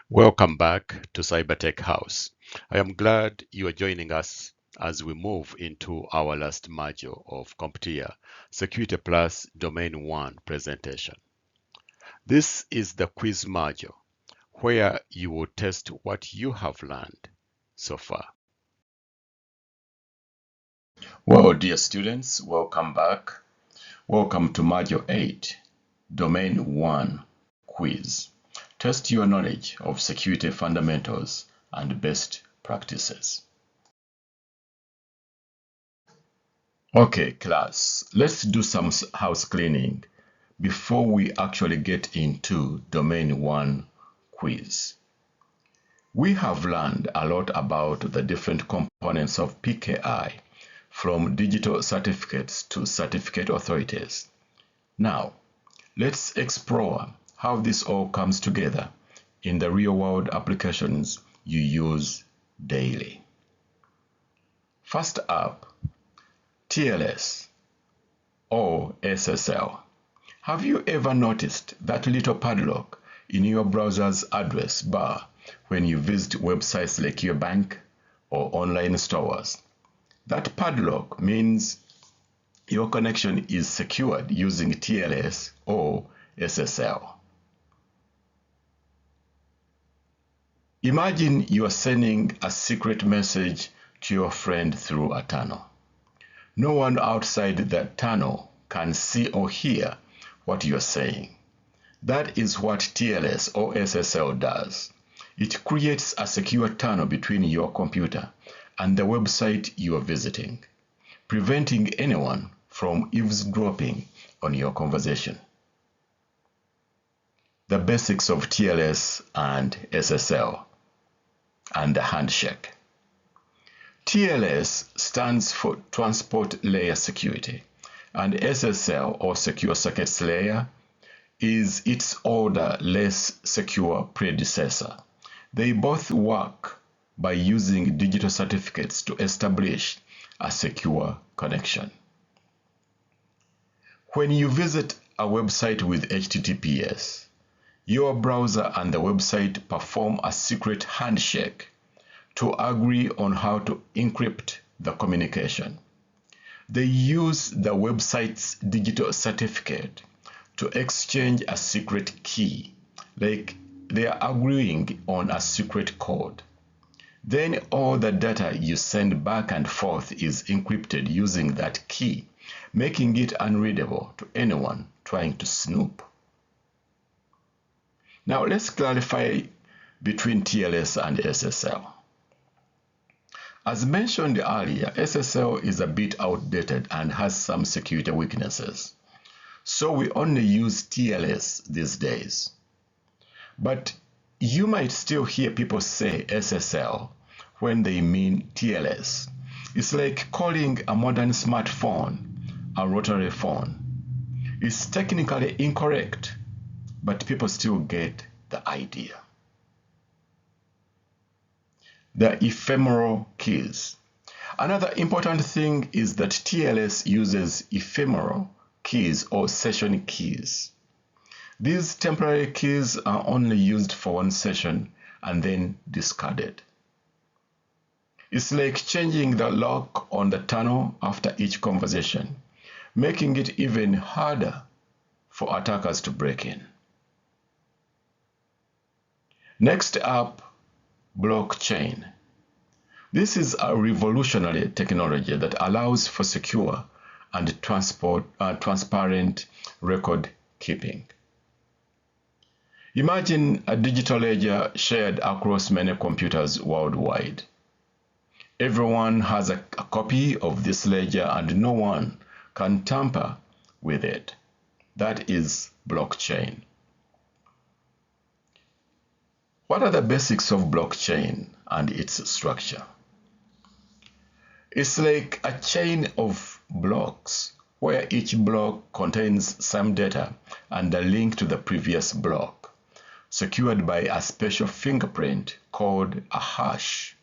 Welcome back to CyberTechHaus. I am glad you are joining us as we move into our last module of CompTIA Security Plus Domain 1 presentation. This is the quiz module where you will test what you have learned so far. Well, dear students, welcome back. Welcome to Module 8, Domain 1 Quiz. Test your knowledge of security fundamentals and best practices. Okay, class, let's do some house cleaning before we actually get into Domain 1 quiz. We have learned a lot about the different components of PKI, from digital certificates to certificate authorities. Now, let's explore how this all comes together in the real-world applications you use daily. First up, TLS or SSL. Have you ever noticed that little padlock in your browser's address bar when you visit websites like your bank or online stores? That padlock means your connection is secured using TLS or SSL. Imagine you are sending a secret message to your friend through a tunnel. No one outside that tunnel can see or hear what you are saying. That is what TLS or SSL does. It creates a secure tunnel between your computer and the website you are visiting, preventing anyone from eavesdropping on your conversation. The basics of TLS and SSL and the handshake. TLS stands for Transport Layer Security, and SSL or Secure Circuits Layer is its older, less secure predecessor. They both work by using digital certificates to establish a secure connection. When you visit a website with HTTPS, your browser and the website perform a secret handshake to agree on how to encrypt the communication. They use the website's digital certificate to exchange a secret key, like they are agreeing on a secret code. Then all the data you send back and forth is encrypted using that key, making it unreadable to anyone trying to snoop. Now let's clarify between TLS and SSL. As mentioned earlier, SSL is a bit outdated and has some security weaknesses. So we only use TLS these days. But you might still hear people say SSL when they mean TLS. It's like calling a modern smartphone a rotary phone. It's technically incorrect, but people still get the idea. The ephemeral keys. Another important thing is that TLS uses ephemeral keys or session keys. These temporary keys are only used for one session and then discarded. It's like changing the lock on the tunnel after each conversation, making it even harder for attackers to break in. Next up, blockchain. This is a revolutionary technology that allows for secure and transparent record keeping. Imagine a digital ledger shared across many computers worldwide. Everyone has a copy of this ledger and no one can tamper with it. That is blockchain. What are the basics of blockchain and its structure? It's like a chain of blocks where each block contains some data and a link to the previous block, secured by a special fingerprint called a hash.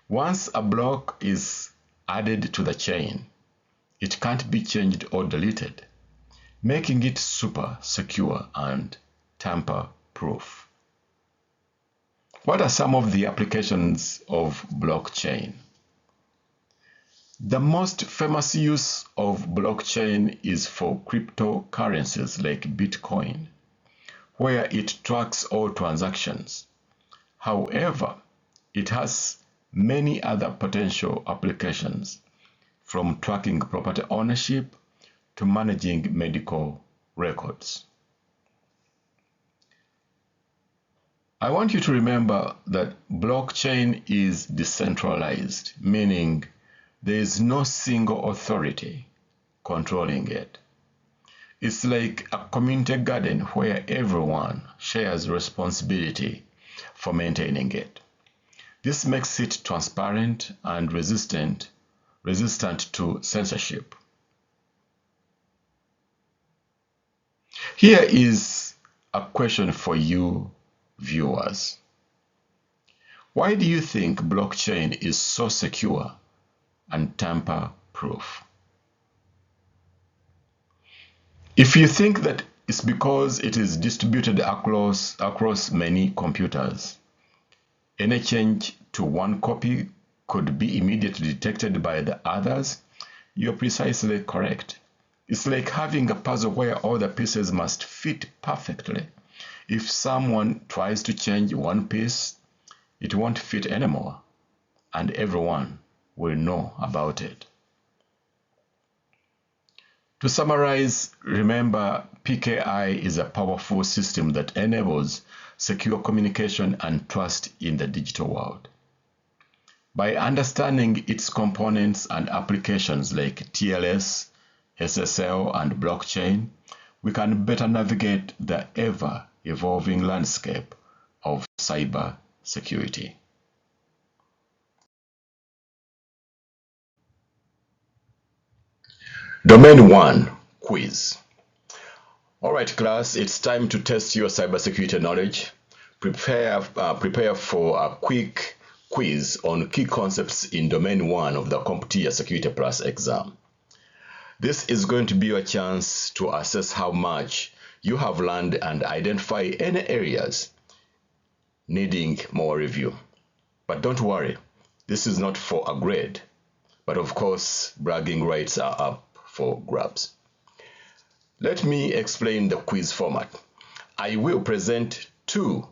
Once a block is added to the chain, it can't be changed or deleted, making it super secure and tamper-proof. What are some of the applications of blockchain? The most famous use of blockchain is for cryptocurrencies like Bitcoin, where it tracks all transactions. However, it has many other potential applications, from tracking property ownership to managing medical records. I want you to remember that blockchain is decentralized, meaning there is no single authority controlling it. It's like a community garden where everyone shares responsibility for maintaining it. This makes it transparent and resistant to censorship. Here is a question for you viewers. Why do you think blockchain is so secure and tamper-proof? If you think that it's because it is distributed across many computers, any change to one copy could be immediately detected by the others, you're precisely correct. It's like having a puzzle where all the pieces must fit perfectly. If someone tries to change one piece, it won't fit anymore, and everyone will know about it. To summarize, remember, PKI is a powerful system that enables secure communication and trust in the digital world. By understanding its components and applications like TLS, SSL, and blockchain, we can better navigate the ever-evolving landscape of cybersecurity. Domain 1 quiz. All right, class, it's time to test your cybersecurity knowledge. Prepare for a quick quiz on key concepts in Domain 1 of the CompTIA Security Plus exam. This is going to be your chance to assess how much you have learned and identify any areas needing more review. But don't worry, this is not for a grade, but of course, bragging rights are up for grabs. Let me explain the quiz format. I will present 2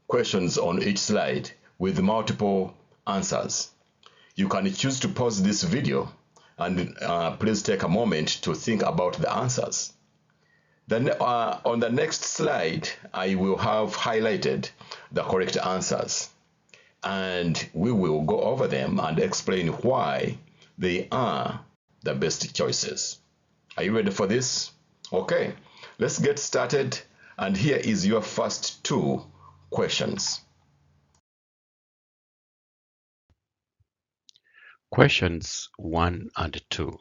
questions on each slide with multiple answers. You can choose to pause this video and please take a moment to think about the answers. Then on the next slide, I will have highlighted the correct answers, and we will go over them and explain why they are the best choices. Are you ready for this? Okay, let's get started, and here is your first 2 questions. Questions 1 and 2.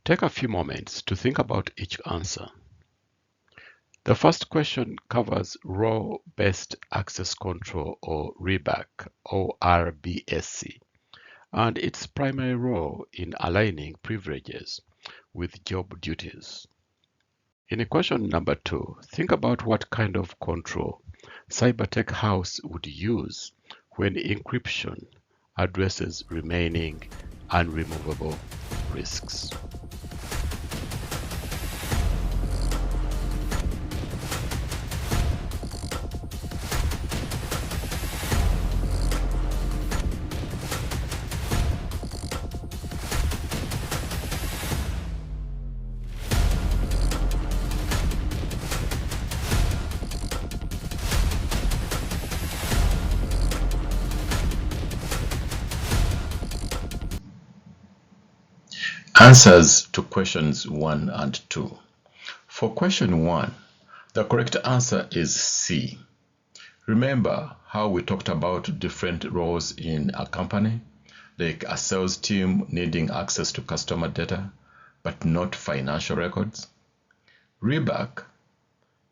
Take a few moments to think about each answer. The first question covers Role-Based Access Control, or RBAC, or RBSC, and its primary role in aligning privileges with job duties. In question number 2, think about what kind of control CyberTechHaus would use when encryption addresses remaining unremovable risks. Answers to questions 1 and 2. For question 1, the correct answer is C. Remember how we talked about different roles in a company, like a sales team needing access to customer data, but not financial records? RBAC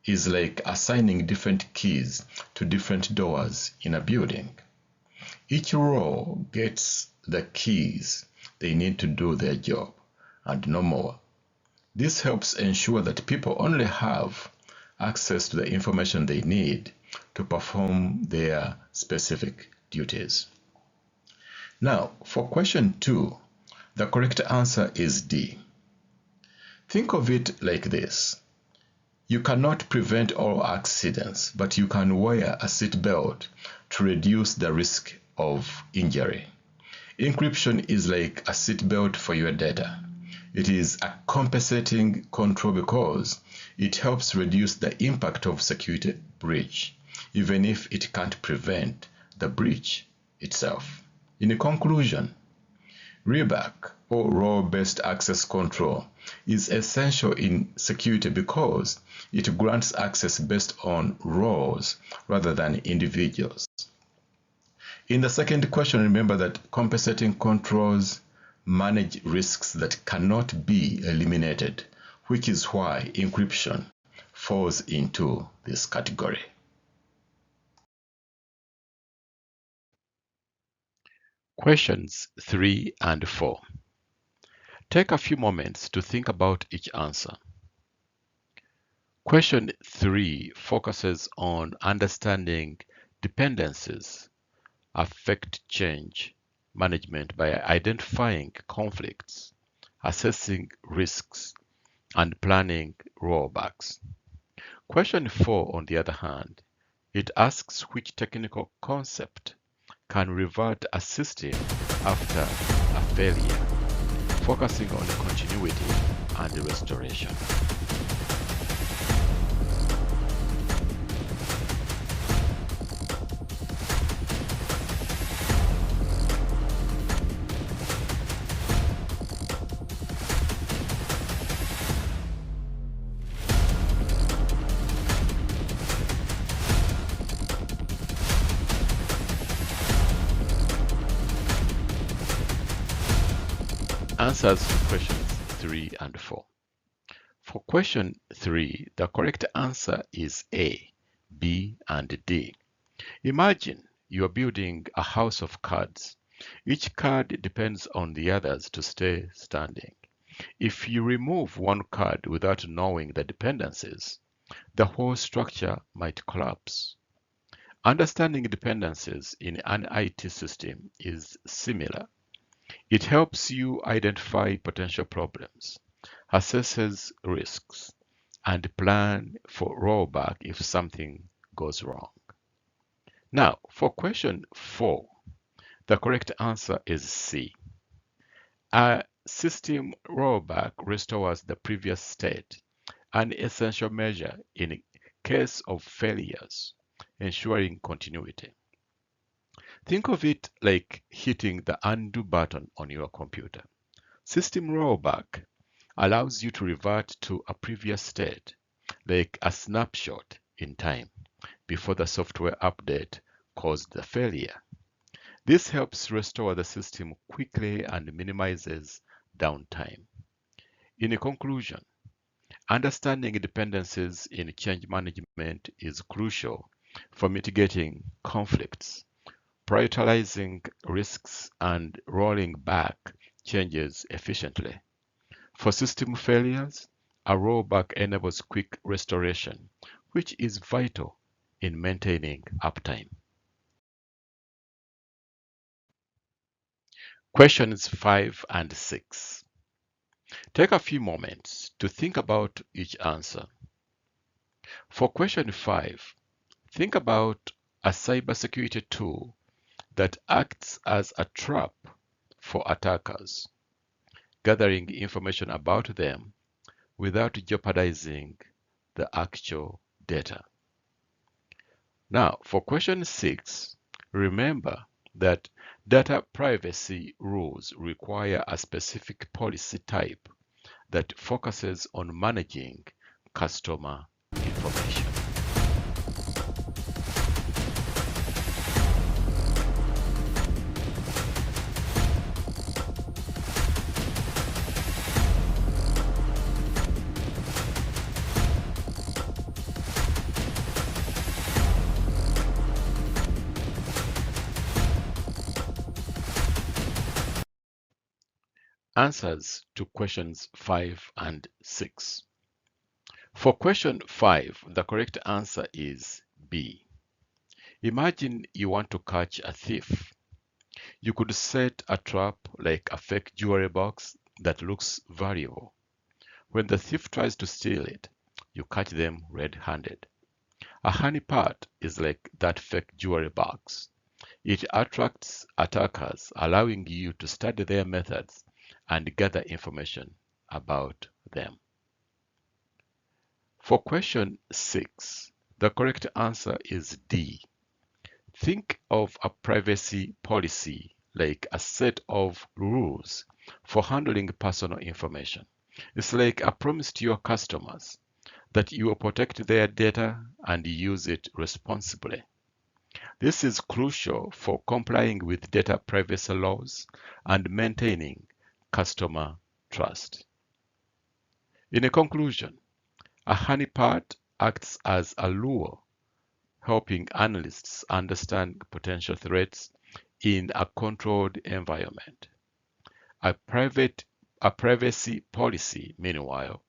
is like assigning different keys to different doors in a building. Each role gets the keys they need to do their job, and no more. This helps ensure that people only have access to the information they need to perform their specific duties. Now, for question 2, the correct answer is D. Think of it like this. You cannot prevent all accidents, but you can wear a seatbelt to reduce the risk of injury. Encryption is like a seatbelt for your data. It is a compensating control because it helps reduce the impact of security breach, even if it can't prevent the breach itself. In conclusion, RBAC or role-based access control is essential in security because it grants access based on roles rather than individuals. In the second question, remember that compensating controls manage risks that cannot be eliminated, which is why encryption falls into this category. Questions 3 and 4. Take a few moments to think about each answer. Question 3 focuses on understanding dependencies affect change management by identifying conflicts, assessing risks, and planning rollbacks. Question 4, on the other hand, it asks which technical concept can revert a system after a failure, focusing on continuity and restoration. Answers to questions 3 and 4. For question 3, the correct answer is A, B, and D. Imagine you are building a house of cards. Each card depends on the others to stay standing. If you remove one card without knowing the dependencies, the whole structure might collapse. Understanding dependencies in an IT system is similar. It helps you identify potential problems, assesses risks, and plan for rollback if something goes wrong. Now, for question 4, the correct answer is C. A system rollback restores the previous state, an essential measure in case of failures, ensuring continuity. Think of it like hitting the undo button on your computer. System rollback allows you to revert to a previous state, like a snapshot in time, before the software update caused the failure. This helps restore the system quickly and minimizes downtime. In conclusion, understanding dependencies in change management is crucial for mitigating conflicts, prioritizing risks, and rolling back changes efficiently. For system failures, a rollback enables quick restoration, which is vital in maintaining uptime. Questions 5 and 6. Take a few moments to think about each answer. For question 5, think about a cybersecurity tool that acts as a trap for attackers, gathering information about them without jeopardizing the actual data. Now, for question 6, remember that data privacy rules require a specific policy type that focuses on managing customer information. Answers to questions 5 and 6. For question 5, the correct answer is B. Imagine you want to catch a thief. You could set a trap like a fake jewelry box that looks valuable. When the thief tries to steal it, you catch them red-handed. A honeypot is like that fake jewelry box. It attracts attackers, allowing you to study their methods and gather information about them. For question 6, the correct answer is D. Think of a privacy policy like a set of rules for handling personal information. It's like a promise to your customers that you will protect their data and use it responsibly. This is crucial for complying with data privacy laws and maintaining customer trust. In a conclusion, a honeypot acts as a lure, helping analysts understand potential threats in a controlled environment. A privacy policy, meanwhile,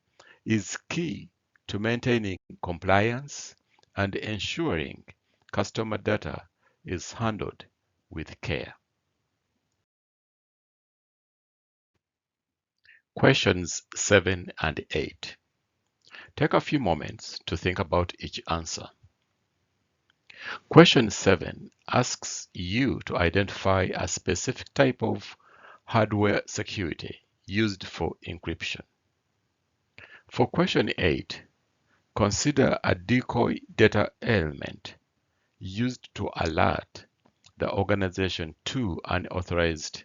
is key to maintaining compliance and ensuring customer data is handled with care. Questions 7 and 8. Take a few moments to think about each answer. Question 7 asks you to identify a specific type of hardware security used for encryption. For question 8, consider a decoy data element used to alert the organization to unauthorized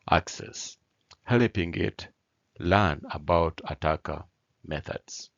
access, helping it learn about attacker methods.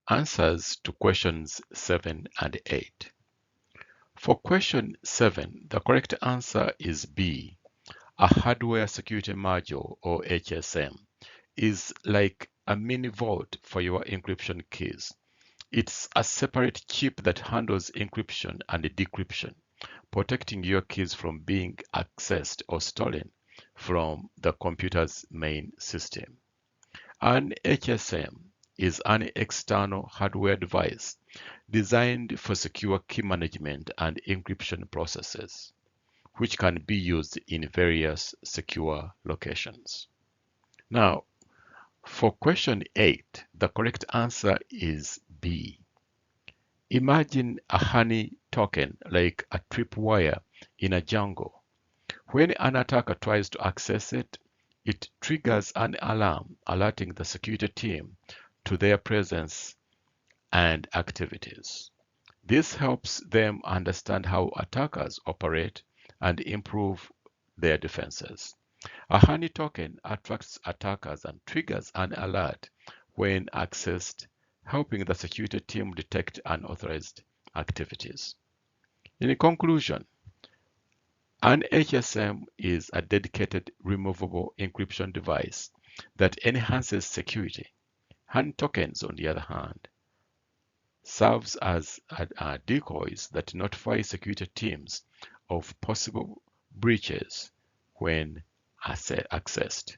Answers to questions 7 and 8. For question 7, the correct answer is B. A hardware security module, or HSM, is like a mini vault for your encryption keys. It's a separate chip that handles encryption and decryption, protecting your keys from being accessed or stolen from the computer's main system. An HSM is an external hardware device designed for secure key management and encryption processes, which can be used in various secure locations. Now, for question 8, the correct answer is B. Imagine a honey token like a tripwire in a jungle. When an attacker tries to access it, it triggers an alarm alerting the security team to their presence and activities. This helps them understand how attackers operate and improve their defenses. A honey token attracts attackers and triggers an alert when accessed, helping the security team detect unauthorized activities. In conclusion, an HSM is a dedicated removable encryption device that enhances security. Honey tokens, on the other hand, serves as decoys that notify security teams of possible breaches when accessed.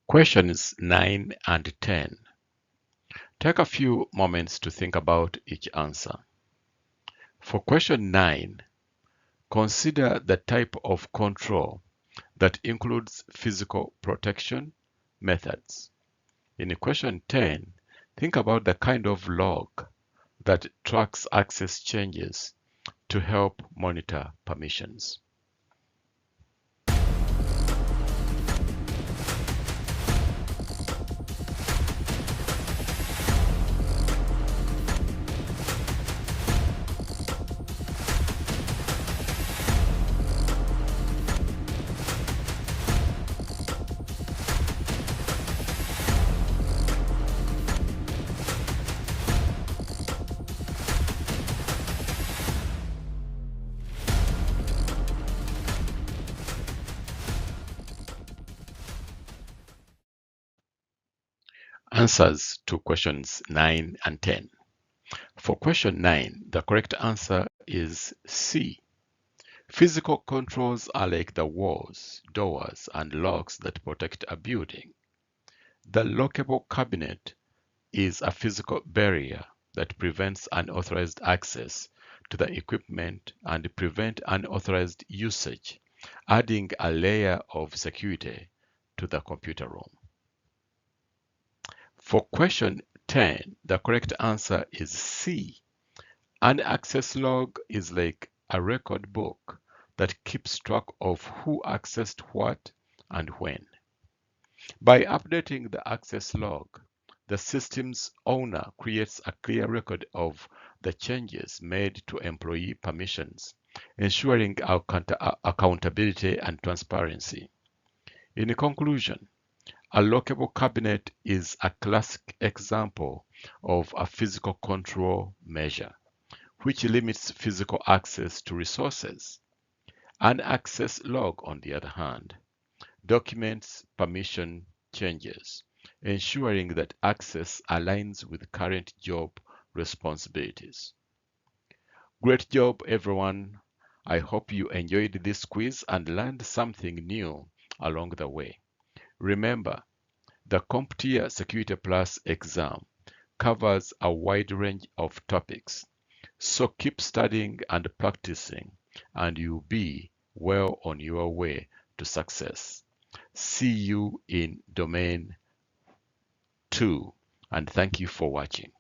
Questions 9 and 10. Take a few moments to think about each answer. For question 9, consider the type of control that includes physical protection methods. In question 10, think about the kind of log that tracks access changes to help monitor permissions. answers to questions 9 and 10. For question 9, the correct answer is C. Physical controls are like the walls, doors, and locks that protect a building. The lockable cabinet is a physical barrier that prevents unauthorized access to the equipment and prevent unauthorized usage, adding a layer of security to the computer room. For question 10, the correct answer is C. An access log is like a record book that keeps track of who accessed what and when. By updating the access log, the system's owner creates a clear record of the changes made to employee permissions, ensuring accountability and transparency. In conclusion, a lockable cabinet is a classic example of a physical control measure, which limits physical access to resources. An access log, on the other hand, documents permission changes, ensuring that access aligns with current job responsibilities. Great job, everyone. I hope you enjoyed this quiz and learned something new along the way. Remember, the CompTIA Security Plus exam covers a wide range of topics, so keep studying and practicing, and you'll be well on your way to success. See you in domain 2, and thank you for watching.